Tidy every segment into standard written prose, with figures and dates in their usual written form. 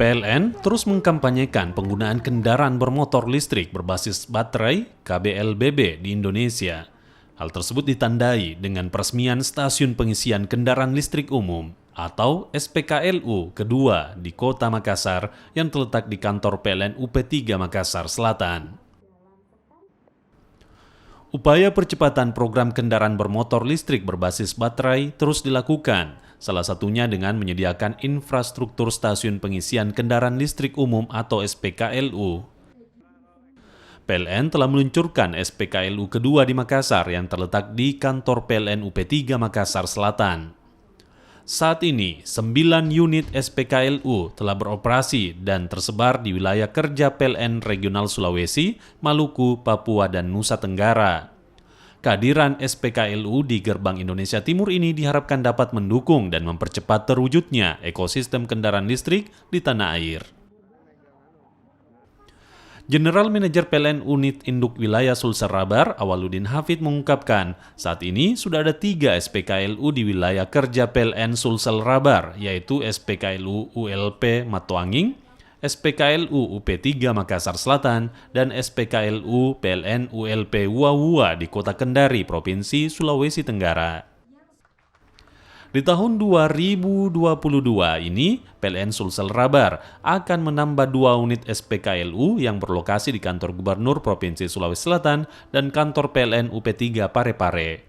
PLN terus mengkampanyekan penggunaan kendaraan bermotor listrik berbasis baterai (KBLBB) di Indonesia. Hal tersebut ditandai dengan peresmian stasiun pengisian kendaraan listrik umum atau SPKLU kedua di Kota Makassar yang terletak di kantor PLN UP3 Makassar Selatan. Upaya percepatan program kendaraan bermotor listrik berbasis baterai terus dilakukan, salah satunya dengan menyediakan infrastruktur stasiun pengisian kendaraan listrik umum atau SPKLU. PLN telah meluncurkan SPKLU kedua di Makassar yang terletak di kantor PLN UP3 Makassar Selatan. Saat ini, 9 unit SPKLU telah beroperasi dan tersebar di wilayah kerja PLN Regional Sulawesi, Maluku, Papua, dan Nusa Tenggara. Kehadiran SPKLU di Gerbang Indonesia Timur ini diharapkan dapat mendukung dan mempercepat terwujudnya ekosistem kendaraan listrik di tanah air. General Manager PLN Unit Induk Wilayah Sulsel Rabar, Awaludin Hafid mengungkapkan, saat ini sudah ada 3 SPKLU di wilayah kerja PLN Sulsel Rabar, yaitu SPKLU ULP Matoanging, SPKLU UP3 Makassar Selatan, dan SPKLU PLN ULP Wuawua di Kota Kendari, Provinsi Sulawesi Tenggara. Di tahun 2022 ini, PLN Sulsel Rabar akan menambah 2 unit SPKLU yang berlokasi di kantor Gubernur Provinsi Sulawesi Selatan dan kantor PLN UP3 Parepare.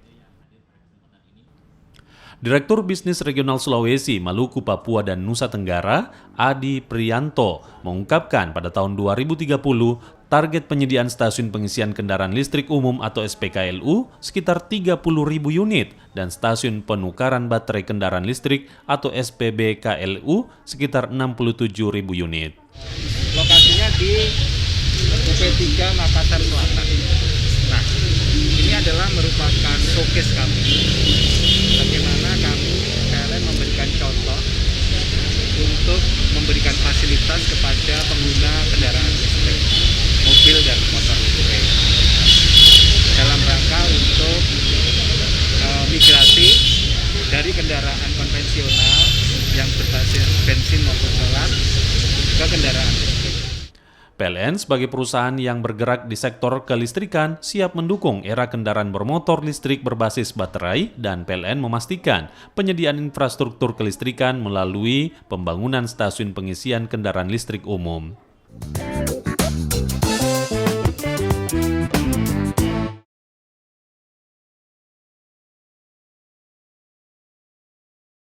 Direktur Bisnis Regional Sulawesi, Maluku, Papua, dan Nusa Tenggara, Adi Priyanto, mengungkapkan pada tahun 2030, target penyediaan stasiun pengisian kendaraan listrik umum atau SPKLU sekitar 30.000 unit dan stasiun penukaran baterai kendaraan listrik atau SPBKLU sekitar 67.000 unit. Lokasinya di UP3 Makassar Selatan. Nah, ini adalah merupakan showcase kami. Bagaimana kami PLN memberikan contoh untuk memberikan fasilitas kepada pengguna kendaraan listrik, mobil dan motor listrik, dalam rangka untuk migrasi dari kendaraan konvensional yang berbasis bensin maupun solar ke kendaraan listrik. PLN sebagai perusahaan yang bergerak di sektor kelistrikan siap mendukung era kendaraan bermotor listrik berbasis baterai dan PLN memastikan penyediaan infrastruktur kelistrikan melalui pembangunan stasiun pengisian kendaraan listrik umum.